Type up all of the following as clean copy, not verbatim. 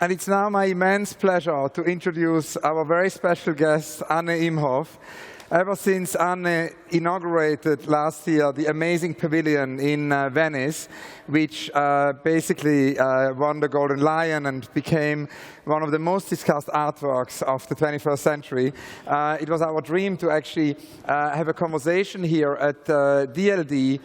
And it's now my immense pleasure to introduce our very special guest, Anne Imhof. Ever since Anne inaugurated last year the amazing pavilion in Venice, which basically won the Golden Lion and became one of the most discussed artworks of the 21st century, it was our dream to actually have a conversation here at DLD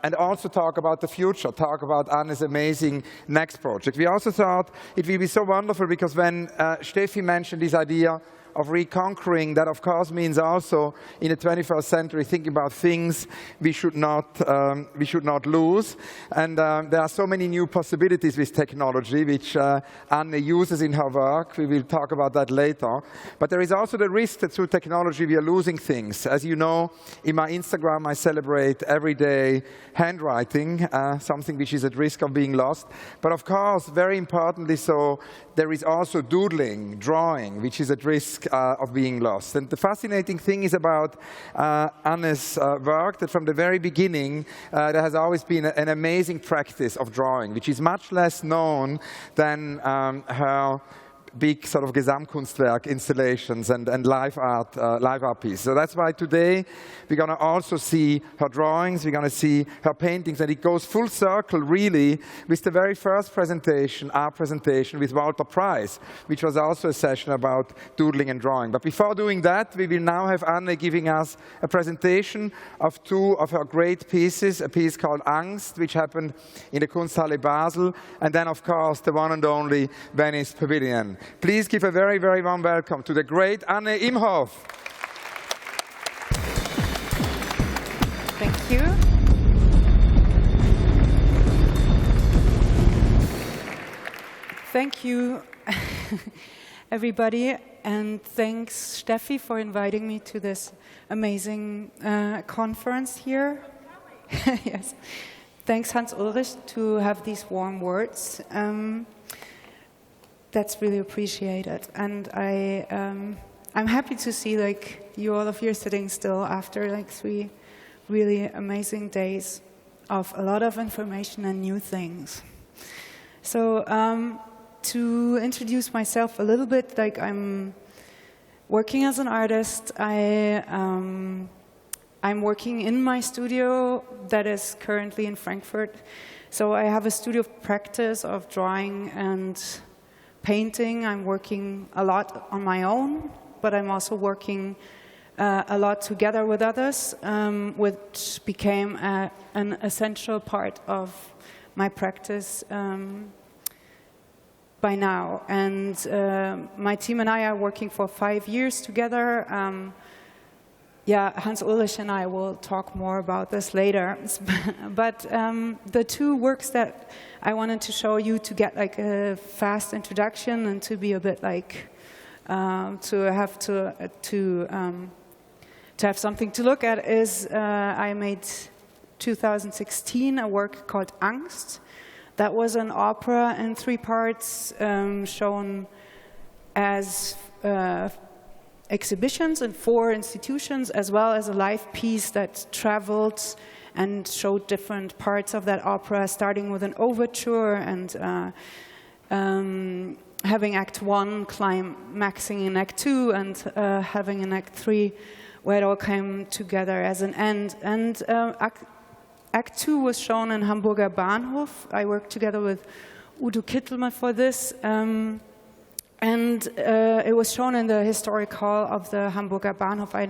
and also talk about the future, talk about Anne's amazing next project. We also thought it would be so wonderful because when Steffi mentioned this idea of reconquering, that of course means also in the 21st century thinking about things we should not lose. And there are so many new possibilities with technology, which Anne uses in her work. We will talk about that later. But there is also the risk that through technology we are losing things. As you know, in my Instagram I celebrate every day handwriting, something which is at risk of being lost. But of course, very importantly so, there is also doodling, drawing, which is at risk of being lost. And the fascinating thing is about Anne's work that from the very beginning there has always been an amazing practice of drawing, which is much less known than her big sort of Gesamtkunstwerk installations and live art pieces. So that's why today we're going to also see her drawings, we're going to see her paintings, and it goes full circle really with the very first presentation, our presentation with Walter Price, which was also a session about doodling and drawing. But before doing that, we will now have Anne giving us a presentation of two of her great pieces, a piece called Angst, which happened in the Kunsthalle Basel, and then of course the one and only Venice Pavilion. Please give a very, very warm welcome to the great Anne Imhof. Thank you. Thank you, everybody, and thanks, Steffi, for inviting me to this amazing conference here. Yes. Thanks, Hans Ulrich, to have these warm words. That's really appreciated, and I'm happy to see you all of you sitting still after 3 really amazing days of a lot of information and new things. So to introduce myself a little bit, I'm working as an artist. I'm working in my studio that is currently in Frankfurt. So I have a studio of practice of drawing and painting. I'm working a lot on my own, but I'm also working a lot together with others, which became an essential part of my practice by now. And my team and I are working for 5 years together. Hans Ulrich and I will talk more about this later. But the two works that I wanted to show you to get a fast introduction and to be a bit to have something to look at is I made 2016 a work called Angst. That was an opera in 3 parts shown as exhibitions in 4 institutions, as well as a live piece that traveled and showed different parts of that opera, starting with an overture and having Act 1 climaxing in Act 2 and having an Act 3 where it all came together as an end. And Act 2 was shown in Hamburger Bahnhof. I worked together with Udo Kittelmann for this. And it was shown in the historic hall of the Hamburger Bahnhof. I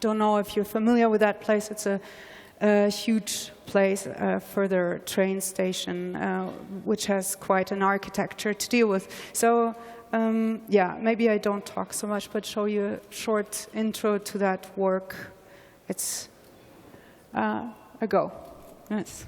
don't know if you're familiar with that place. It's a huge place, further train station, which has quite an architecture to deal with. So maybe I don't talk so much, but show you a short intro to that work. It's a go. Yes.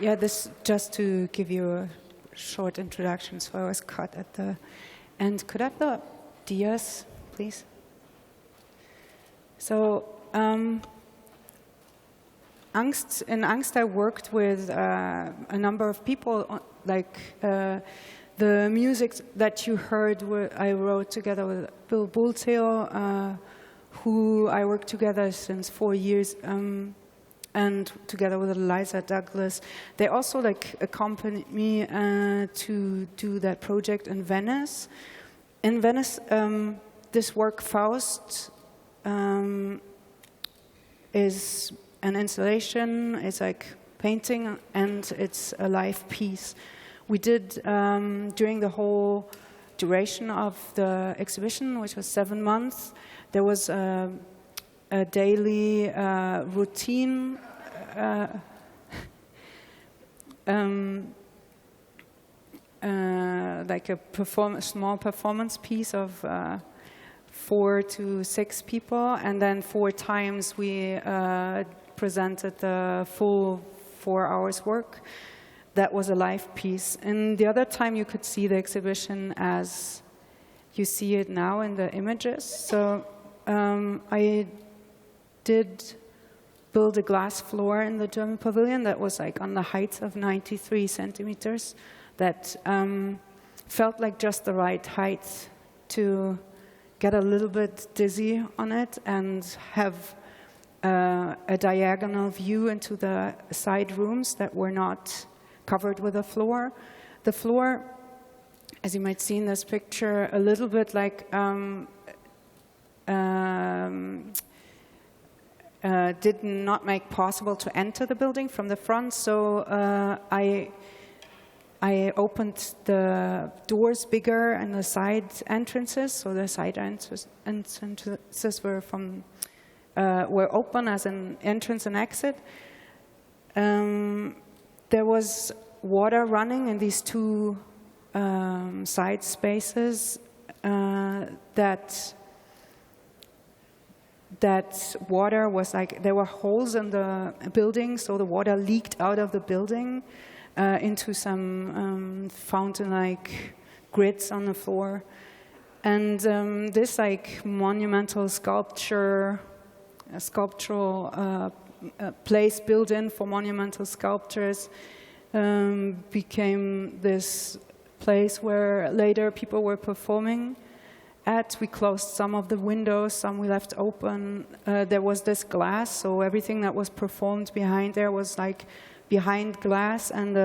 Yeah, this just to give you a short introduction, so I was cut at the end. Could I have the dias, please? So, in Angst I worked with a number of people, like the music that you heard, I wrote together with Bill Bultail, who I worked together since 4 years, and together with Eliza Douglas. They also like accompanied me to do that project in Venice. In Venice, this work Faust is an installation, it's like painting, and it's a live piece. We did, during the whole duration of the exhibition, which was 7 months, there was a daily routine, like a small performance piece of 4 to 6 people, and then 4 times we presented the full 4 hours work. That was a live piece. And the other time you could see the exhibition as you see it now in the images. So I did build a glass floor in the German pavilion that was like on the height of 93 centimeters that felt like just the right height to get a little bit dizzy on it and have a diagonal view into the side rooms that were not covered with a floor. The floor, as you might see in this picture, a little bit like did not make possible to enter the building from the front, so I opened the doors bigger and the side entrances, so the side entrances were open as an entrance and exit. There was water running in these 2 side spaces that water was like, there were holes in the building, so the water leaked out of the building into some fountain-like grids on the floor. And this like monumental sculptural place built in for monumental sculptures became this place where later people were performing at. We closed some of the windows, some we left open. There was this glass, so everything that was performed behind there was like behind glass, and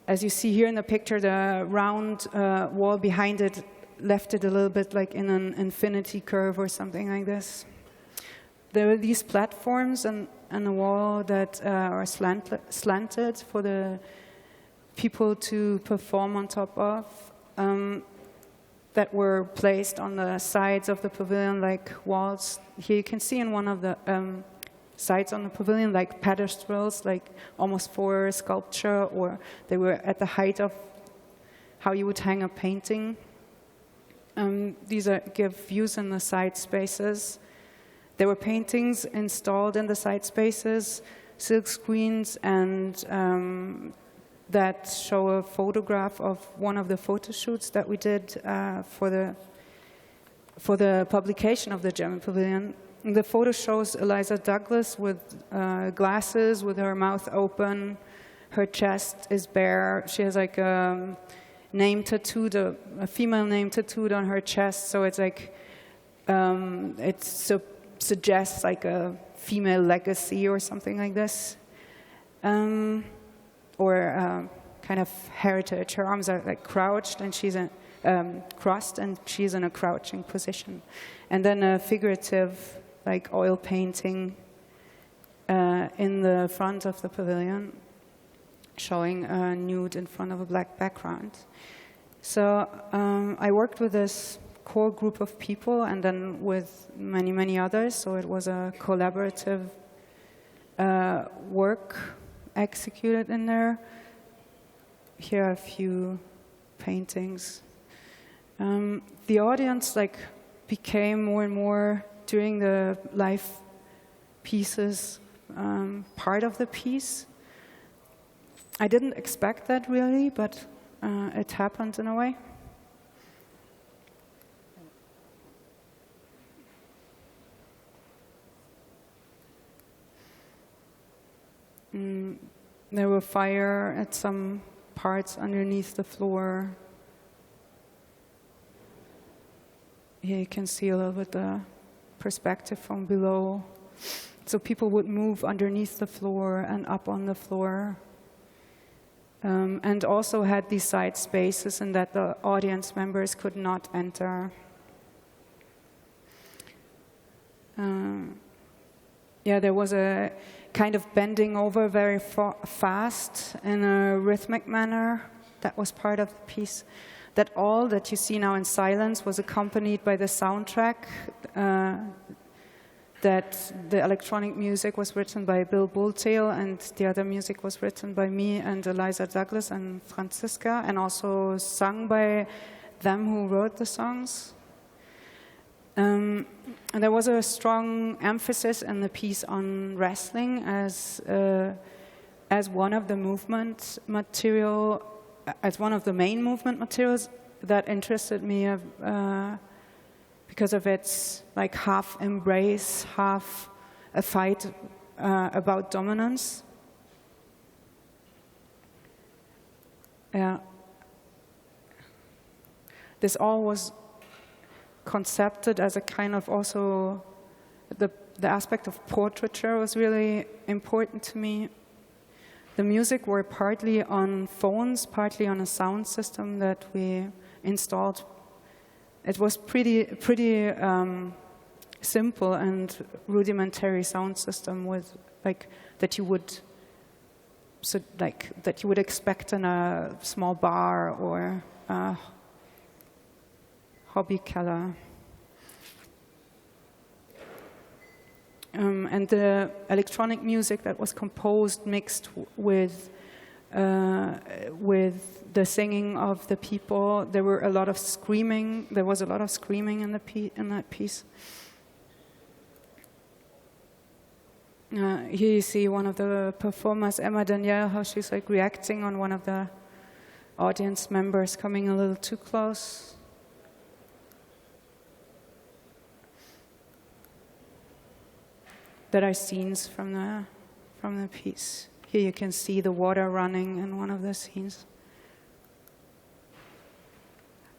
as you see here in the picture, the round wall behind it left it a little bit like in an infinity curve or something like this. There were these platforms and a wall that are slanted for the people to perform on top of, that were placed on the sides of the pavilion like walls. Here you can see in one of the sides on the pavilion like pedestals, like almost for sculpture, or they were at the height of how you would hang a painting. These give views in the side spaces. There were paintings installed in the side spaces, silk screens, and that show a photograph of one of the photo shoots that we did for the publication of the German Pavilion. And the photo shows Eliza Douglas with glasses, with her mouth open. Her chest is bare. She has like a name tattooed, a female name tattooed on her chest. So it's like suggests like a female legacy or something like this, or kind of heritage. Her arms are like crouched, and she's crossed, and she's in a crouching position. And then a figurative, like oil painting in the front of the pavilion, showing a nude in front of a black background. So I worked with this core group of people, and then with many, many others. So it was a collaborative work executed in there. Here are a few paintings. The audience became more and more during the live pieces part of the piece. I didn't expect that really, but it happened in a way. There were fire at some parts underneath the floor. Here you can see a little bit the perspective from below. So people would move underneath the floor and up on the floor. And also had these side spaces in that the audience members could not enter. Yeah, there was a kind of bending over very fast in a rhythmic manner. That was part of the piece. That all that you see now in silence was accompanied by the soundtrack. That the electronic music was written by Bill Bulltail, and the other music was written by me and Eliza Douglas and Franziska, and also sung by them who wrote the songs. And there was a strong emphasis in the piece on wrestling as one of the movement material, as one of the main movement materials that interested me because of its like half embrace, half a fight about dominance. Yeah. This all was concepted as a kind of also, the aspect of portraiture was really important to me. The music were partly on phones, partly on a sound system that we installed. It was pretty simple and rudimentary sound system with that you would expect in a small bar or a hobby keller. And the electronic music that was composed mixed with the singing of the people. There were a lot of screaming. There was a lot of screaming in that piece. Here you see one of the performers, Emma Danielle, how she's like reacting on one of the audience members coming a little too close. There are scenes from the piece. Here you can see the water running in one of the scenes.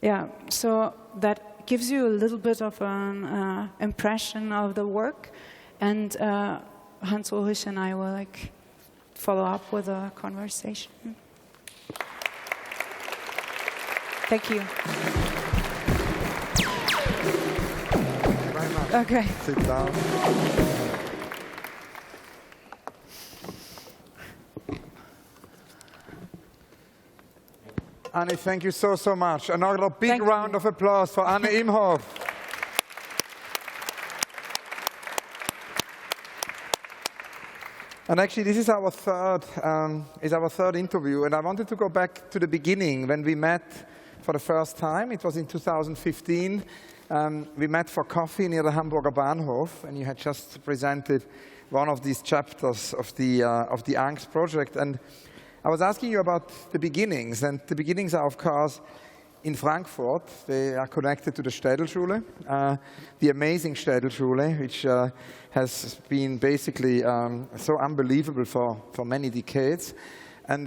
Yeah, so that gives you a little bit of an impression of the work, and Hans Ulrich and I will follow up with a conversation. Thank you. Thank you very much. Okay. Sit down. Anne, thank you so much. Another big round of applause for Anne Imhof. And actually, this is our third interview, and I wanted to go back to the beginning when we met for the first time. It was in 2015. We met for coffee near the Hamburger Bahnhof, and you had just presented one of these chapters of the Angst project. And I was asking you about the beginnings, and the beginnings are, of course, in Frankfurt. They are connected to the Städelschule, the amazing Städelschule, which has been basically so unbelievable for many decades. And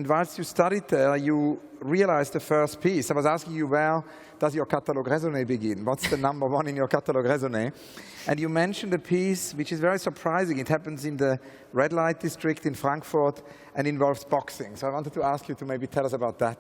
whilst you studied there, you realized the first piece. I was asking you, where does your catalogue raisonné begin? What's the number one in your catalogue raisonné? And you mentioned a piece which is very surprising. It happens in the red light district in Frankfurt and involves boxing. So I wanted to ask you to maybe tell us about that.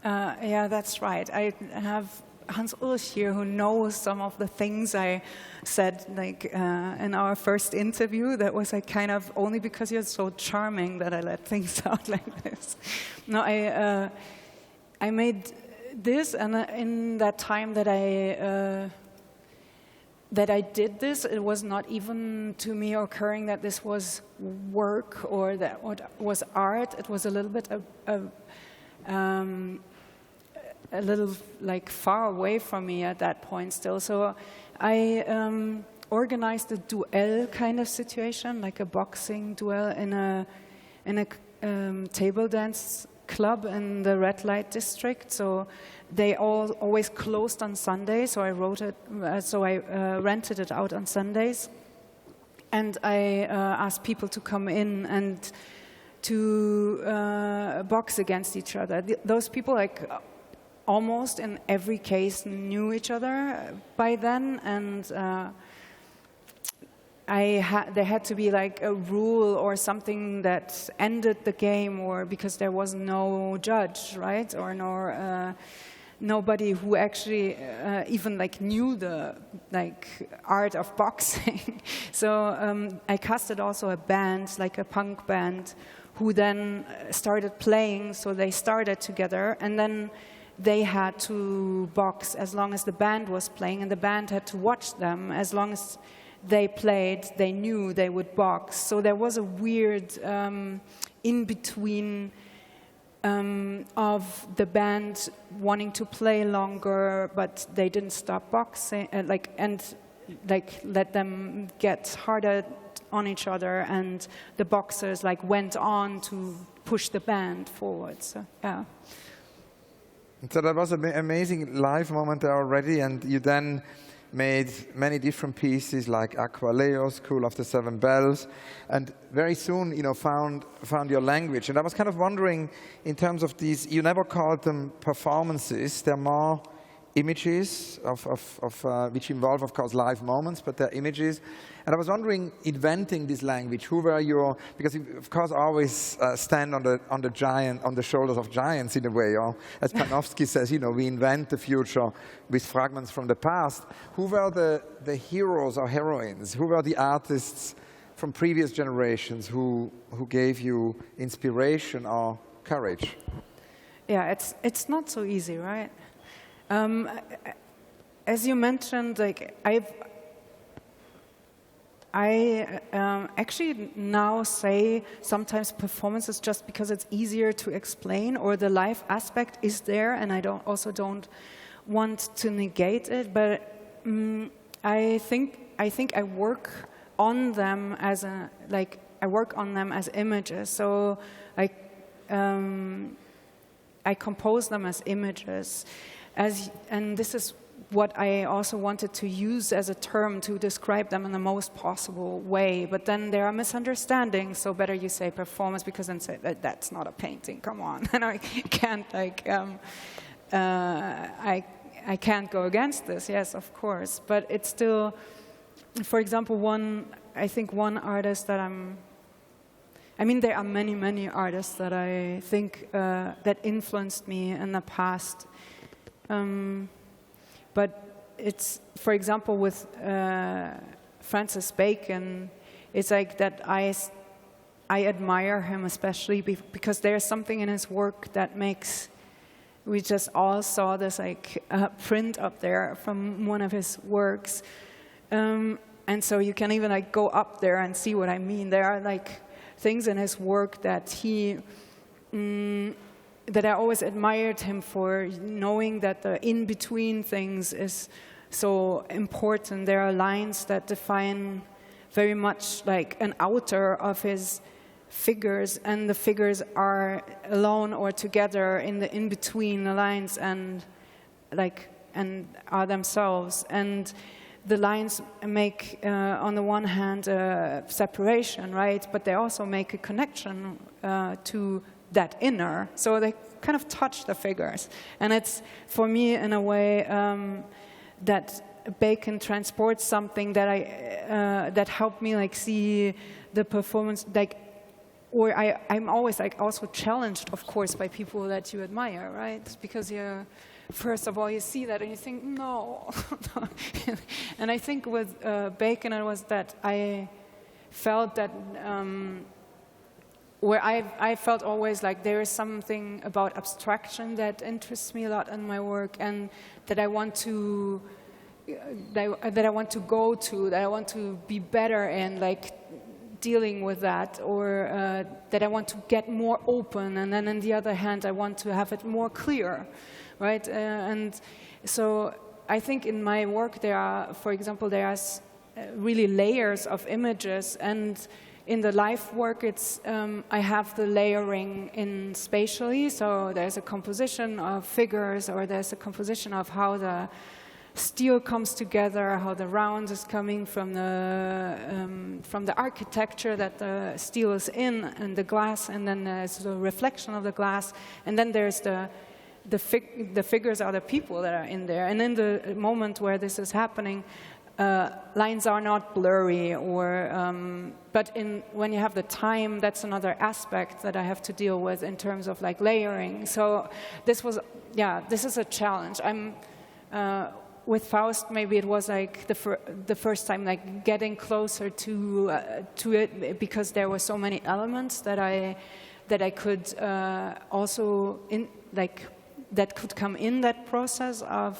Yeah, that's right. I have Hans Ulrich here, who knows some of the things I said in our first interview. That was kind of only because you're so charming that I let things out like this. No, I made this, and in that time that I did this, it was not even to me occurring that this was work or that what was art. It was a little bit a little far away from me at that point still. So I organized a duel kind of situation, like a boxing duel in a table dance club in the red light district, so they always closed on Sundays. So I rented it out on Sundays, and I asked people to come in and to box against each other. Those people, like almost in every case, knew each other by then, and there had to be like a rule or something that ended the game, or because there was no judge, right, or nobody who actually even like knew the art of boxing. So I casted also a band, like a punk band, who then started playing. So they started together, and then they had to box as long as the band was playing, and the band had to watch them as long as they played. They knew they would box. So there was a weird in-between of the band wanting to play longer, but they didn't stop boxing, and let them get harder on each other, and the boxers went on to push the band forward. So yeah. So that was an amazing live moment there already, and you then made many different pieces like Aqualeo, School of the Seven Bells, and very soon, found your language. And I was kind of wondering, in terms of these, you never called them performances. They're more images which involve, of course, live moments, but they're images. And I was wondering, inventing this language, who were your? Because you, of course, always stand on the shoulders of giants in a way. Or as Panofsky says, we invent the future with fragments from the past. Who were the heroes or heroines? Who were the artists from previous generations who gave you inspiration or courage? Yeah, it's not so easy, right? As you mentioned, I actually now say sometimes performances just because it's easier to explain, or the live aspect is there, and I don't want to negate it. But I think I work on them as images. So I compose them as images. And this is what I also wanted to use as a term to describe them in the most possible way. But then there are misunderstandings, so better you say performance, because then say that's not a painting, come on. And I can't I can't go against this, yes, of course. But it's still, for example, I think one artist that there are many artists that I think that influenced me in the past. But it's, for example, with Francis Bacon, it's like that I admire him especially because there's something in his work that makes, we just all saw this print up there from one of his works. And so you can even go up there and see what I mean. There are things in his work that that I always admired him for, knowing that the in-between things is so important. There are lines that define very much an outer of his figures, and the figures are alone or together in the in-between the lines and are themselves. And the lines make, on the one hand, a separation, right? But they also make a connection to that inner, so they kind of touch the figures. And it's, for me, in a way, that Bacon transports something that that helped me see the performance, or I'm always also challenged, of course, by people that you admire, right? Because first of all, you see that and you think, no. And I think with Bacon, it was that I felt that where I felt always there is something about abstraction that interests me a lot in my work, and that I want to go to, that I want to be better in dealing with that, or that I want to get more open, and then on the other hand I want to have it more clear, right? And so I think in my work there are, for example, there are really layers of images, and in the life work, it's I have the layering in spatially, so there's a composition of figures, or there's a composition of how the steel comes together, how the round is coming from the architecture that the steel is in, and the glass, and then there's the reflection of the glass, and then there's the figures are the people that are in there. And in the moment where this is happening, lines are not blurry, or but when you have the time, that's another aspect that I have to deal with in terms of like layering. So this is a challenge. With Faust, maybe it was like the first time, like getting closer to it, because there were so many elements that I could also that could come in that process of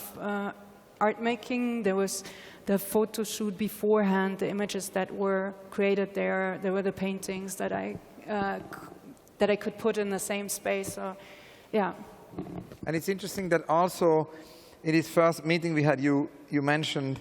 art making. There was the photo shoot beforehand, the images that were created there. There were the paintings that I could put in the same space. So, yeah. And it's interesting that also in this first meeting we had, you mentioned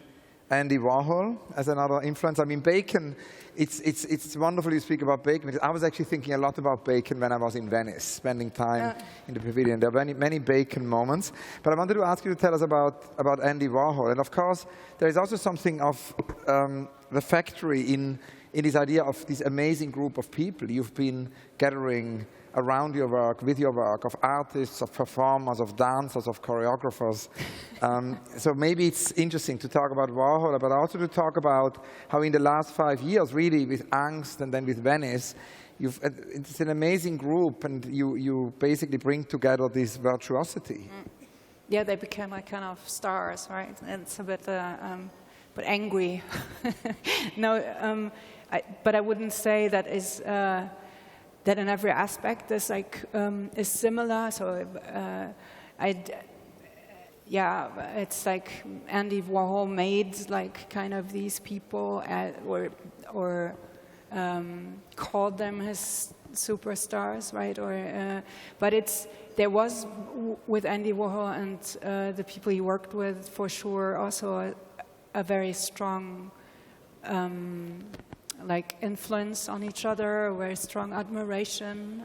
Andy Warhol as another influence. I mean, Bacon, it's wonderful you speak about Bacon, because I was actually thinking a lot about Bacon when I was in Venice, spending time in the pavilion. There are many Bacon moments. But I wanted to ask you to tell us about Andy Warhol. And of course, there is also something of the factory in this idea of this amazing group of people you've been gathering around your work, with your work, of artists, of performers, of dancers, of choreographers. So maybe it's interesting to talk about Warhol, but also to talk about how in the last 5 years, really, with Angst and then with Venice, it's an amazing group, and you basically bring together this virtuosity. Yeah, they became like kind of stars, right? And it's a bit but angry. No, but I wouldn't say that is that in every aspect is like is similar. So it's like Andy Warhol made like kind of these people or called them his superstars, right? Or but there was with Andy Warhol and the people he worked with, for sure, also a very strong like influence on each other, a very strong admiration,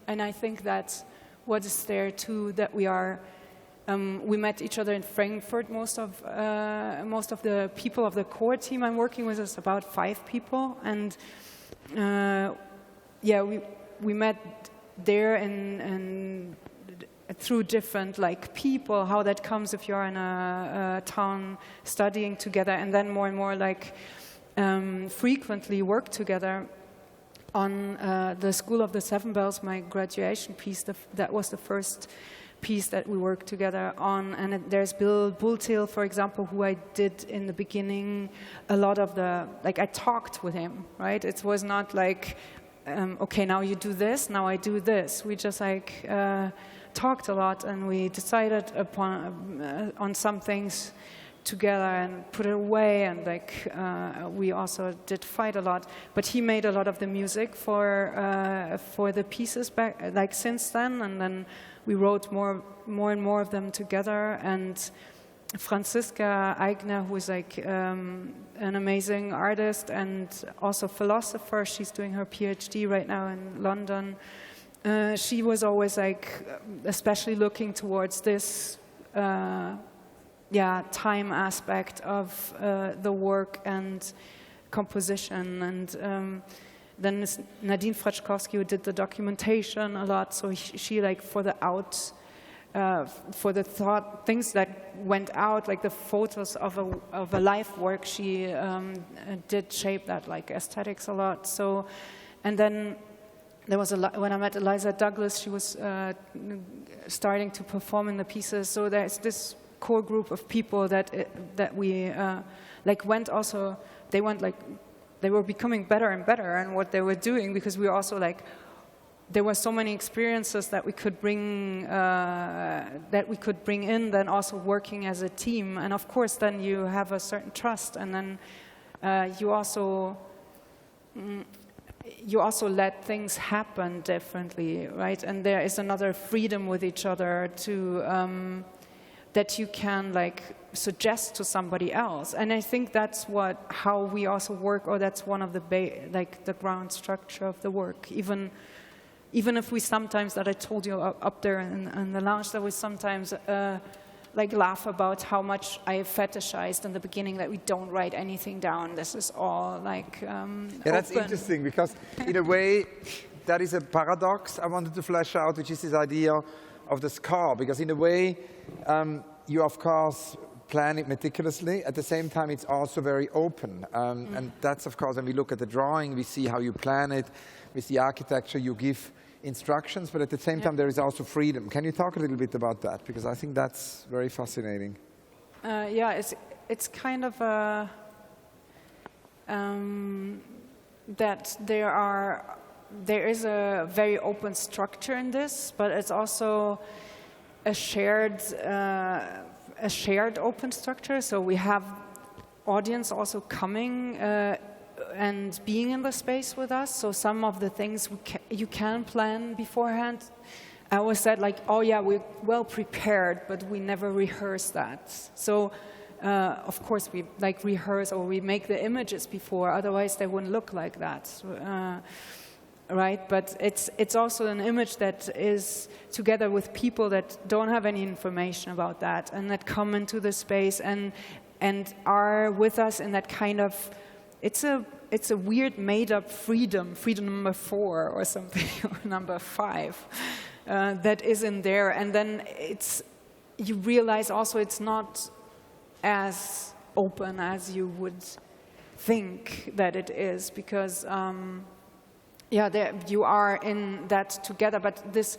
and I think that's what is there too. That we met each other in Frankfurt. Most of the people of the core team I'm working with is about 5 people, and we met there and through different like people. How that comes if you're in a town studying together, and then more and more like. Frequently work together on the School of the Seven Bells, my graduation piece. That was the first piece that we worked together on. And there's Bill Bultil, for example, who I did in the beginning a lot of I talked with him, right? It was not like, okay, now you do this, now I do this. We just like talked a lot, and we decided on some things together and put it away, and like we also did fight a lot. But he made a lot of the music for the pieces back like since then, and then we wrote more and more of them together. And Franziska Eigner, who is like an amazing artist and also philosopher, she's doing her PhD right now in London. She was always like especially looking towards this time aspect of the work and composition. And then Nadine Frachkowski, who did the documentation a lot, so she like for the thought things that went out, like the photos of a life work, she did shape that like aesthetics a lot. So, and then there was when I met Eliza Douglas, she was starting to perform in the pieces. So there's this core group of people that we like went also. They were becoming better and better in what they were doing, because we were also like, there were so many experiences that we could bring in, then also working as a team. And of course then you have a certain trust, and then you also let things happen differently, right? And there is another freedom with each other to that you can like suggest to somebody else. And I think that's how we also work, or that's one of the the ground structure of the work. Even if we sometimes, that I told you up there in the lounge, that we sometimes like laugh about how much I fetishized in the beginning that we don't write anything down. This is all like that's interesting, because in a way that is a paradox I wanted to flesh out, which is this idea of the scar, because in a way you of course plan it meticulously. At the same time, it's also very open. And that's, of course, when we look at the drawing, we see how you plan it. With the architecture, you give instructions, but at the same time, there is also freedom. Can you talk a little bit about that? Because I think that's very fascinating. Yeah, it's kind of that there is a very open structure in this, but it's also a shared open structure. So we have audience also coming and being in the space with us. So some of the things you can plan beforehand. I always said like, oh yeah, we're well prepared, but we never rehearse that. So of course we like rehearse, or we make the images before, otherwise they wouldn't look like that. Right, but it's also an image that is together with people that don't have any information about that, and that come into the space and are with us in that kind of, it's a weird made up freedom number 4 or something, or number 5, that is in there, and then you realize also it's not as open as you would think that it is, because. Yeah, you are in that together, but this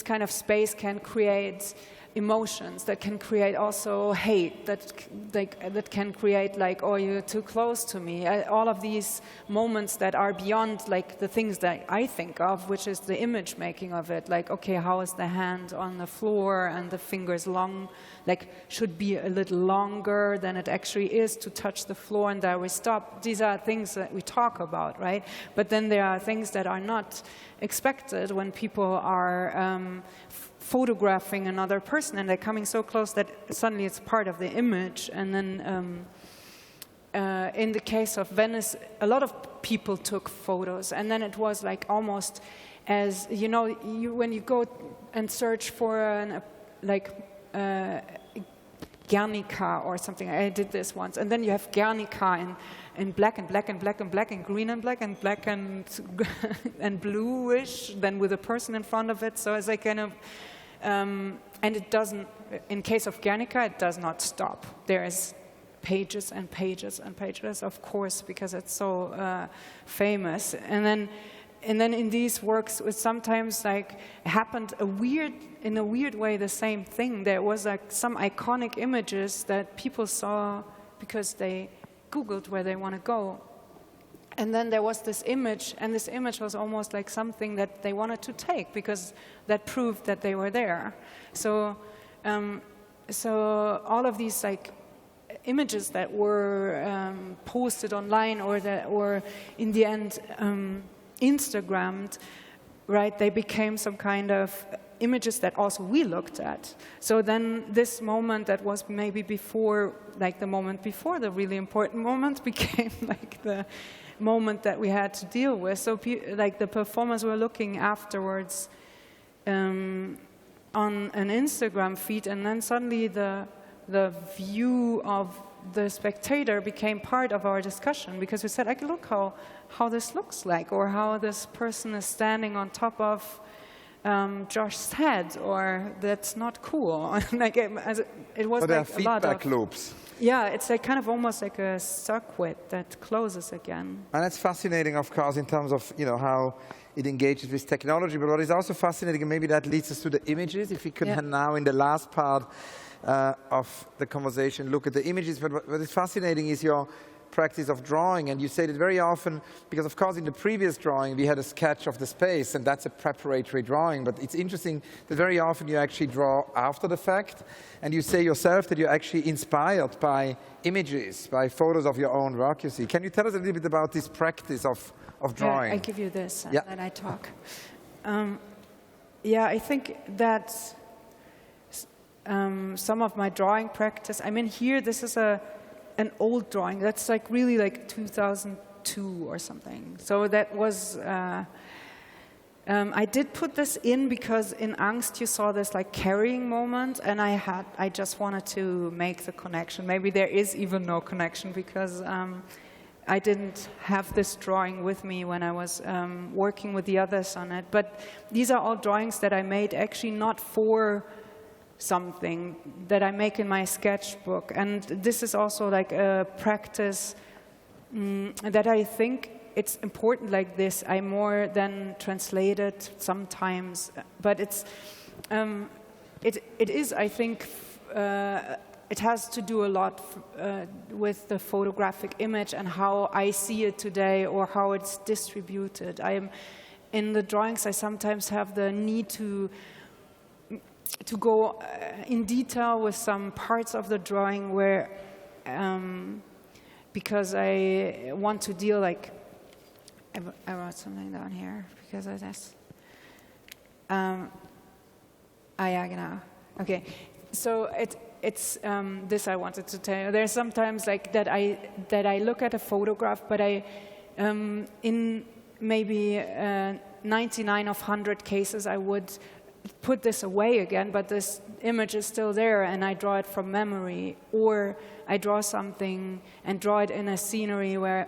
kind of space can create emotions, that can create also hate, that can create like, oh, you're too close to me. All of these moments that are beyond like the things that I think of, which is the image making of it. Like, okay, how is the hand on the floor and the fingers long? Like, should be a little longer than it actually is to touch the floor, and there we stop. These are things that we talk about, right? But then there are things that are not expected when people are photographing another person, and they're coming so close that suddenly it's part of the image. And then in the case of Venice, a lot of people took photos, and then it was like almost as, you know, when you go and search for Guernica or something. I did this once, and then you have Guernica in black and black and black and black and green and black and bluish, then with a person in front of it. So it's like kind of, and it doesn't. In case of Guernica, it does not stop. There is pages and pages and pages, of course, because it's so famous. And then in these works, it sometimes like happened in a weird way the same thing. There was like some iconic images that people saw because they Googled where they want to go. And then there was this image, and this image was almost like something that they wanted to take because that proved that they were there. So, so all of these like images that were posted online, or in the end Instagrammed, right? They became some kind of images that also we looked at. So then this moment that was maybe before, like the moment before the really important moment, became like the moment that we had to deal with. So like the performers were looking afterwards on an Instagram feed, and then suddenly the view of the spectator became part of our discussion, because we said, like, look how this looks like, or how this person is standing on top of Josh's head, or that's not cool. Like it was like a lot of feedback loops. Yeah, it's like kind of almost like a circuit that closes again. And that's fascinating, of course, in terms of how it engages with technology. But what is also fascinating, and maybe that leads us to the images, if we could now in the last part of the conversation look at the images. But what is fascinating is your practice of drawing, and you said it very often, because of course in the previous drawing we had a sketch of the space, and that's a preparatory drawing, but it's interesting that very often you actually draw after the fact, and you say yourself that you're actually inspired by images, by photos of your own work, you see. Can you tell us a little bit about this practice of drawing? Yeah, I give you this, and then I talk. Yeah, I think that some of my drawing practice. I mean, here this is an old drawing. That's like really like 2002 or something. So that was. I did put this in because in Angst you saw this like carrying moment, and I just wanted to make the connection. Maybe there is even no connection because I didn't have this drawing with me when I was working with the others on it. But these are all drawings that I made actually not for something, that I make in my sketchbook. And this is also like a practice that I think it's important like this. I more than translate it sometimes, but it is, I think, it has to do a lot with the photographic image and how I see it today or how it's distributed. In the drawings, I sometimes have the need to go in detail with some parts of the drawing where, because I want to deal like, I wrote something down here because of this. Yeah, genau. Okay, so it's this I wanted to tell you. There's sometimes like that I look at a photograph, but in maybe 99 of 100 cases I would put this away again, but this image is still there, and I draw it from memory, or I draw something and draw it in a scenery where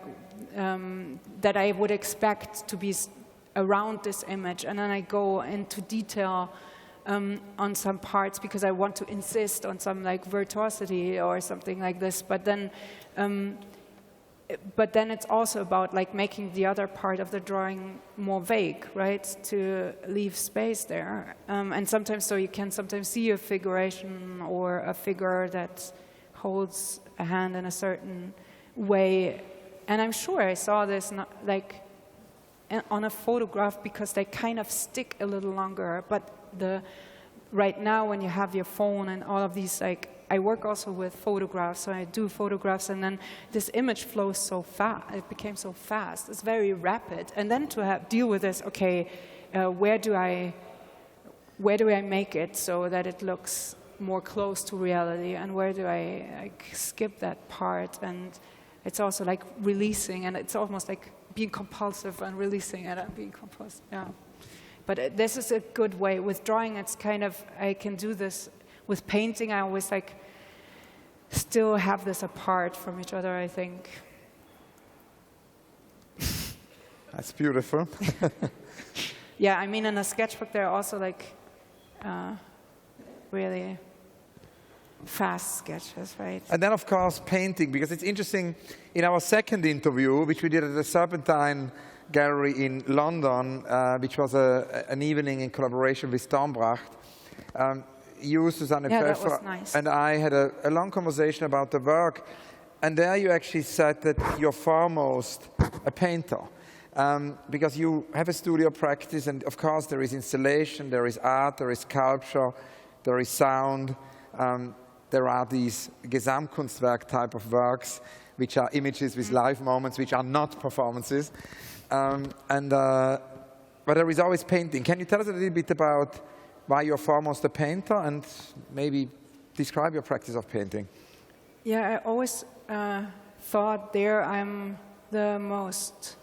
that I would expect to be around this image, and then I go into detail on some parts because I want to insist on some like virtuosity or something like this. But then it's also about like making the other part of the drawing more vague, right? To leave space there, and sometimes so you can sometimes see a figuration or a figure that holds a hand in a certain way. And I'm sure I saw this like on a photograph because they kind of stick a little longer. But right now, when you have your phone and all of these, like I work also with photographs, so I do photographs, and then this image flows so fast. It became so fast. It's very rapid. And then to deal with this, okay, where do I make it so that it looks more close to reality, and where do I like skip that part? And it's also like releasing, and it's almost like being compulsive and releasing it and being compulsive. Yeah. But this is a good way. With drawing, it's kind of, I can do this. With painting, I always like still have this apart from each other, I think. That's beautiful. Yeah, I mean, in a sketchbook, there are also like really fast sketches, right? And then, of course, painting, because it's interesting. In our second interview, which we did at the Serpentine Gallery in London, which was an evening in collaboration with Stormbracht, you, Susanne Pfeffer, nice. And I had a long conversation about the work. And there you actually said that you're foremost a painter. Because you have a studio practice, and of course there is installation, there is art, there is sculpture, there is sound. There are these Gesamtkunstwerk type of works, which are images with live moments, which are not performances. But there is always painting. Can you tell us a little bit about why you're foremost a painter, and maybe describe your practice of painting? Yeah, I always thought there I'm the most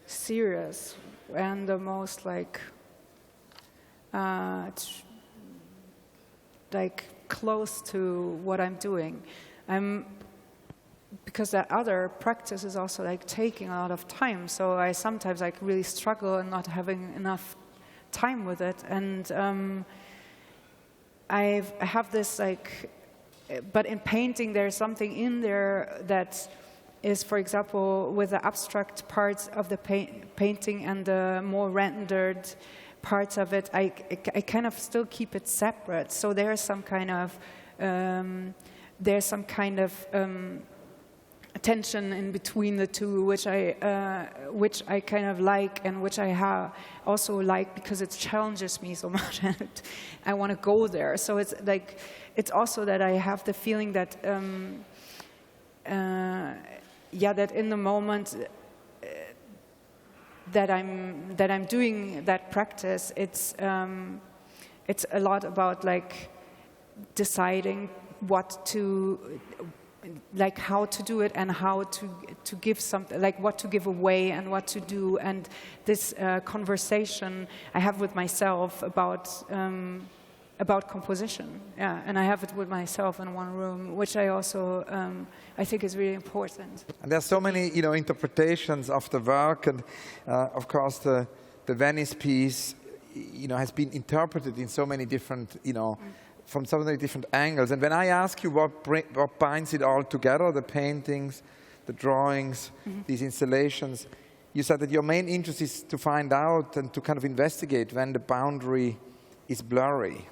serious and the most like close to what I'm doing. Because that other practice is also like taking a lot of time, so I sometimes like really struggle and not having enough time with it. And I have this like, but in painting there's something in there that is, for example, with the abstract parts of the painting and the more rendered parts of it, I kind of still keep it separate. So there's some kind of tension in between the two, which I kind of like, and which I also like because it challenges me so much, and I want to go there. So it's like, it's also that I have the feeling that that in the moment that I'm doing that practice, it's a lot about like deciding what to, like how to do it and how to give something, like what to give away and what to do. And this conversation I have with myself about composition, yeah, and I have it with myself in one room, which I also I think is really important. And there's so many, interpretations of the work, and of course the Venice piece, has been interpreted in so many different, from so many different angles. And when I ask you what binds it all together, the paintings, the drawings, these installations, you said that your main interest is to find out and to kind of investigate when the boundary is blurry.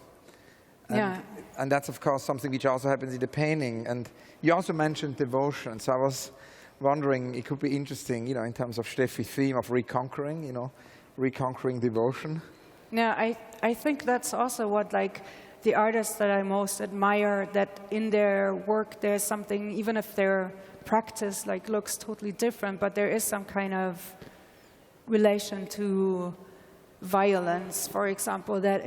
And that's, of course, something which also happens in the painting. And you also mentioned devotion. So I was wondering, it could be interesting, in terms of Steffi's theme of reconquering, reconquering devotion. Yeah, I think that's also what, like, the artists that I most admire, that in their work there's something, even if their practice, like, looks totally different, but there is some kind of relation to violence, for example, that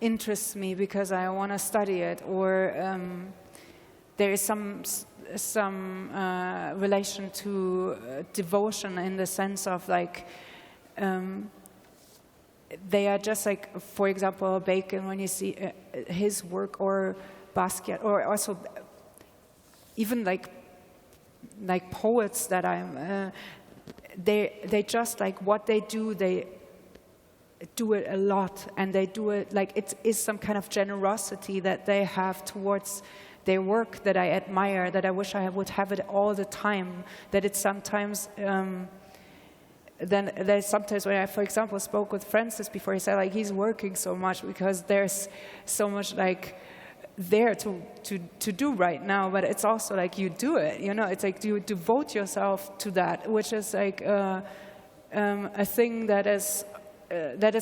interests me because I want to study it, or there is some relation to devotion in the sense of, like, they are just like, for example, Bacon, when you see his work, or Basquiat, or also even like poets that they just, like, what they do it a lot, and they do it, like, it is some kind of generosity that they have towards their work that I admire, that I wish I would have it all the time, that it's sometimes then there's sometimes when I, for example, spoke with Francis before, he said, like, he's working so much because there's so much, like, there to do right now, but it's also like you do it, it's like you devote yourself to that, which is like a thing that is,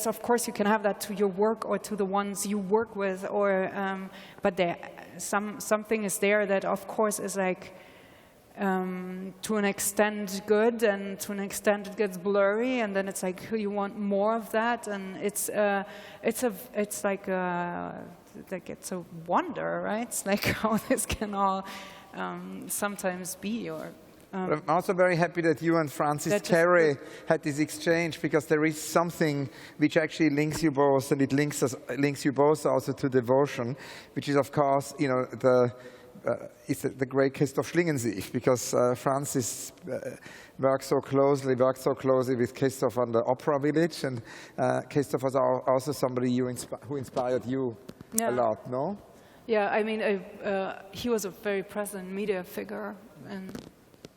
of course, you can have that to your work or to the ones you work with, or but there something is there that, of course, is like to an extent good, and to an extent it gets blurry, and then it's like you want more of that, and it's like it's a wonder, right? It's like how this can all sometimes be, or. I'm also very happy that you and Francis Terry had this exchange, because there is something which actually links you both, and it links you both also to devotion, which is, of course, is the great Christoph Schlingensief, because Francis worked so closely with Christoph on the Opera Village, and Christoph was also somebody who inspired you a lot, no? Yeah, I mean, he was a very present media figure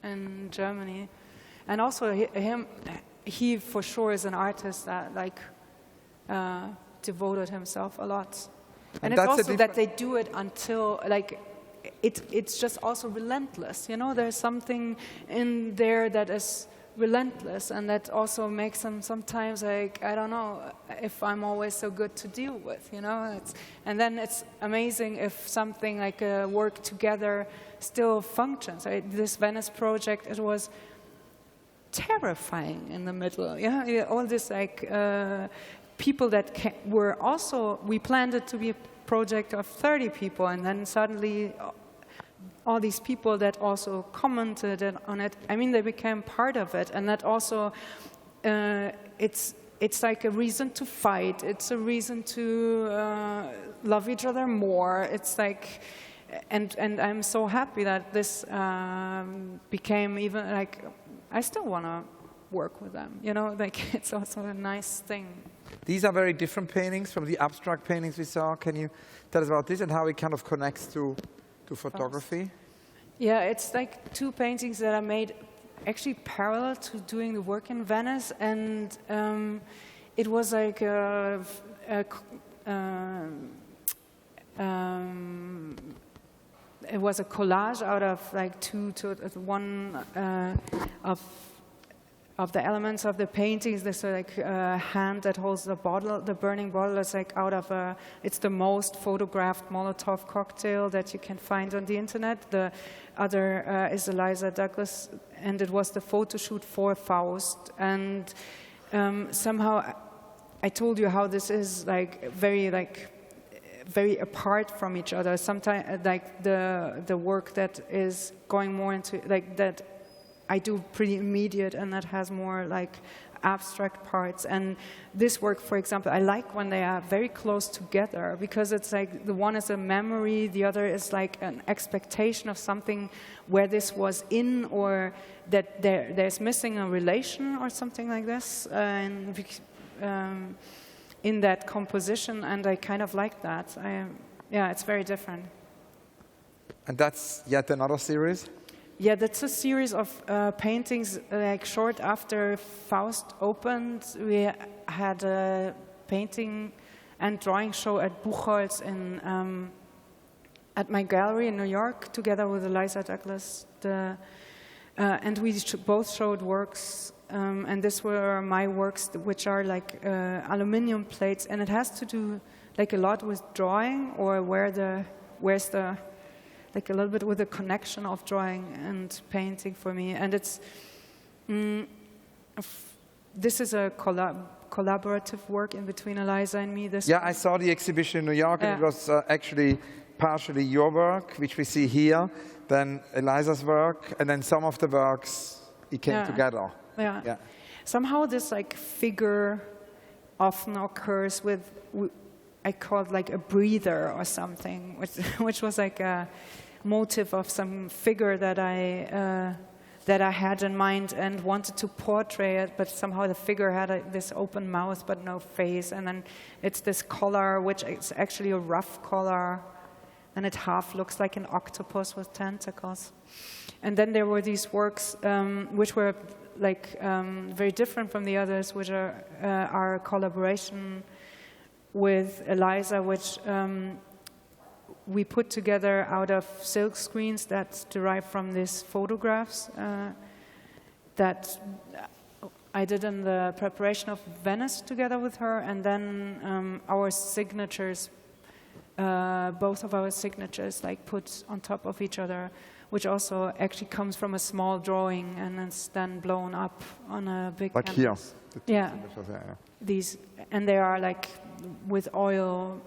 in Germany, and also he for sure is an artist that, like, devoted himself a lot, and it's also that they do it until, like, it's just also relentless, there's something in there that is relentless, and that also makes them sometimes, like, I don't know if I'm always so good to deal with, and then it's amazing if something like a work together still functions. Right? This Venice project, it was terrifying in the middle, all this, like, people that were also, we planned it to be a project of 30 people, and then suddenly all these people that also commented on it, I mean, they became part of it, and that also, it's like a reason to fight, it's a reason to love each other more, it's like, and I'm so happy that this became even, like, I still want to work with them, like, it's also a nice thing. These are very different paintings from the abstract paintings we saw. Can you tell us about this and how it kind of connects to photography? Yeah, it's like two paintings that I made actually parallel to doing the work in Venice, and it was like it was a collage out of, like, one of the elements of the paintings. There's like a hand that holds the bottle, the burning bottle. It's like out of it's the most photographed Molotov cocktail that you can find on the internet. The other is Eliza Douglas, and it was the photo shoot for Faust. And somehow I told you how this is, like, very, like, very apart from each other. Sometimes, like the work that is going more into like that, I do pretty immediate, and that has more like abstract parts. And this work, for example, I like when they are very close together, because it's like the one is a memory, the other is like an expectation of something where this was in, or that there's missing a relation or something like this in that composition, and I kind of like that. Yeah, it's very different. And that's yet another series? Yeah, that's a series of paintings. Like short after Faust opened, we had a painting and drawing show at Buchholz at my gallery in New York, together with Eliza Douglas. And we both showed works, and these were my works, which are like aluminum plates, and it has to do like a lot with drawing, or where's the like a little bit with the connection of drawing and painting for me. And it's, this is a collaborative work in between Eliza and me. Yeah, I saw the exhibition in New York, and it was actually partially your work, which we see here, then Eliza's work, and then some of the works, it came together. Yeah. Somehow this like figure often occurs with, I call it like a breather or something, which was like a motive of some figure that I had in mind and wanted to portray it, but somehow the figure had this open mouth but no face, and then it's this collar, which is actually a rough collar, and it half looks like an octopus with tentacles. And then there were these works which were like very different from the others, which are our collaboration with Eliza, which we put together out of silk screens that's derived from these photographs that I did in the preparation of Venice together with her, and then our signatures, both of our signatures, like put on top of each other, which also actually comes from a small drawing, and it's then blown up on a big like canvas. Here. Yeah. These, and they are like with oil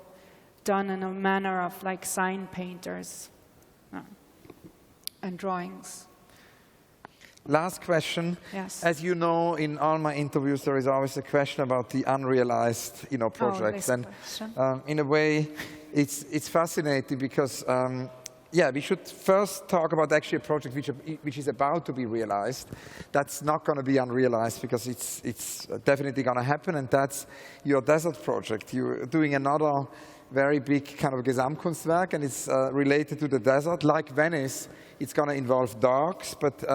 done in a manner of like sign painters and drawings. Last question. Yes. As you know, in all my interviews, there is always a question about the unrealized, projects. And in a way, it's fascinating because, we should first talk about actually a project which is about to be realized. That's not going to be unrealized because it's definitely going to happen, and that's your desert project. You're doing another very big kind of Gesamtkunstwerk, and it's related to the desert. Like Venice, it's going to involve dogs, but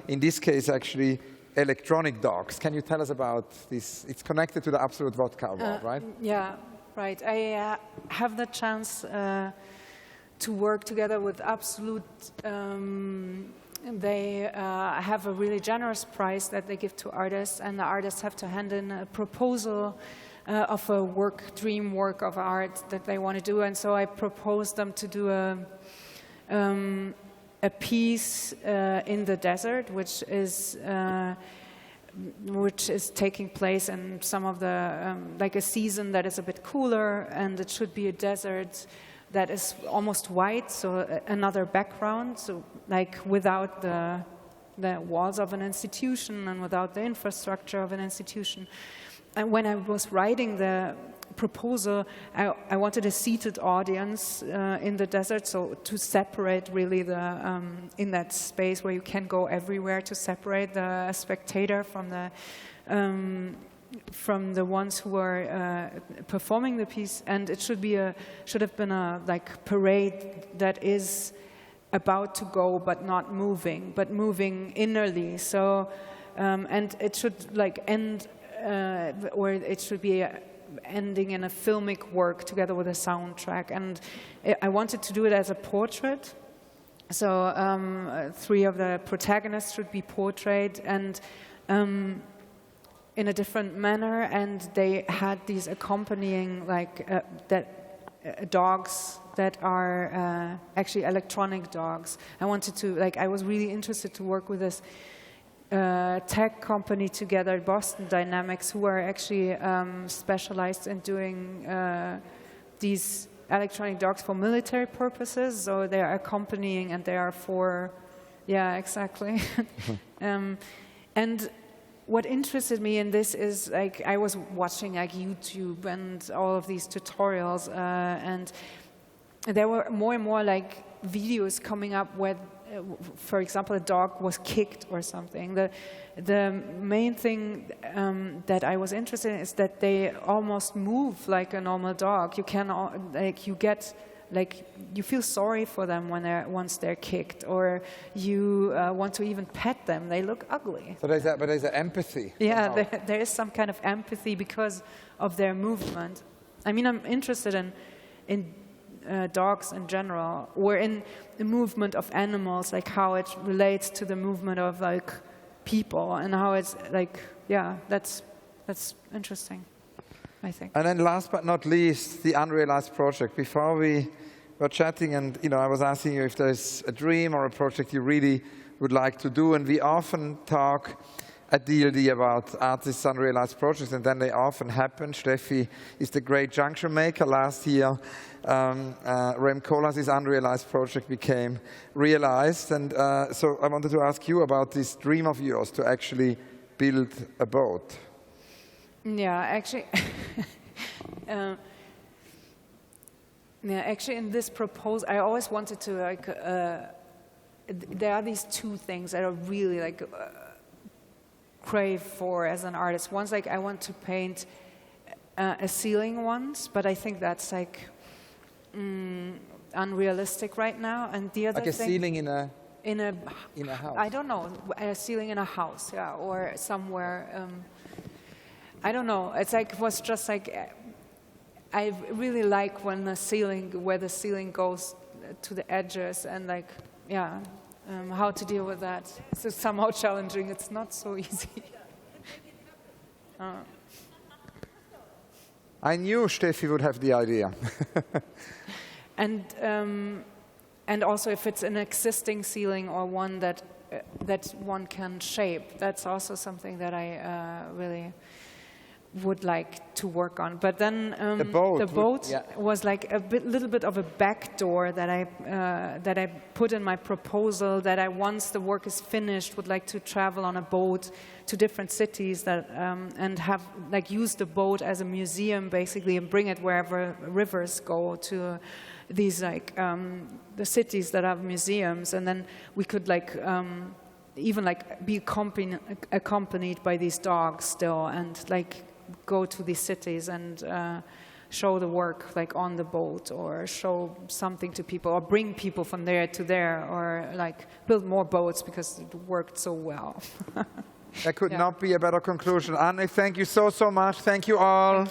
in this case, actually, electronic dogs. Can you tell us about this? It's connected to the Absolute Vodka Award, right? Yeah, right. I have the chance to work together with Absolute. They have a really generous prize that they give to artists, and the artists have to hand in a proposal of a dream work of art that they want to do. And so I proposed them to do a piece in the desert, which is taking place in some of the, like a season that is a bit cooler, and it should be a desert that is almost white, so another background, so like without the walls of an institution and without the infrastructure of an institution. And when I was writing the proposal, I wanted a seated audience in the desert, so to separate really in that space where you can go everywhere, to separate the spectator from the ones who are performing the piece. And it should have been a like parade that is about to go but not moving, but moving innerly. So and it should like end, or it should be ending in a filmic work together with a soundtrack. And I wanted to do it as a portrait. So 3 of the protagonists should be portrayed, and in a different manner, and they had these accompanying like dogs that are actually electronic dogs. I wanted to, like, I was really interested to work with this tech company together, Boston Dynamics, who are actually specialized in doing these electronic dogs for military purposes, so they are accompanying and they are for, yeah, exactly. And what interested me in this is, like, I was watching like YouTube and all of these tutorials, and there were more and more like videos coming up where, for example, a dog was kicked or something. The main thing that I was interested in is that they almost move like a normal dog. You can, like, you get, like, you feel sorry for them when once they're kicked, or you want to even pet them. They look ugly. So there's an empathy. Yeah, there is some kind of empathy because of their movement. I mean, I'm interested in dogs in general, or in the movement of animals, like how it relates to the movement of like people, and how it's like, yeah, that's interesting, I think. And then last but not least, the unrealized project. Before we were chatting, and I was asking you if there's a dream or a project you really would like to do, and we often talk at DLD about artists' unrealized projects, and then they often happen. Steffi is the great junction maker. Last year, Rem Koolhaas' unrealized project became realized, and so I wanted to ask you about this dream of yours to actually build a boat. Yeah, actually, in this proposal, I always wanted to, like, there are these two things that are really like crave for as an artist. One's like, I want to paint a ceiling once, but I think that's like unrealistic right now. And the other thing, like a ceiling in a house. I don't know, a ceiling in a house, yeah, or somewhere. I don't know. It's like, it was just like, I really like when the ceiling, where the ceiling goes to the edges, and like, yeah, how to deal with that. So somehow challenging. It's not so easy. I knew Steffi would have the idea. And also, if it's an existing ceiling or one that one can shape, that's also something that I really would like to work on. But then the boat was like a little bit of a backdoor that I put in my proposal, that I, once the work is finished, would like to travel on a boat to different cities that and have, like, use the boat as a museum basically, and bring it wherever rivers go, to these, like, the cities that have museums, and then we could, like, even like be accompanied by these dogs still, and like go to these cities and show the work, like, on the boat, or show something to people, or bring people from there to there, or like build more boats because it worked so well. There could not be a better conclusion. Anne, thank you so much. Thank you all.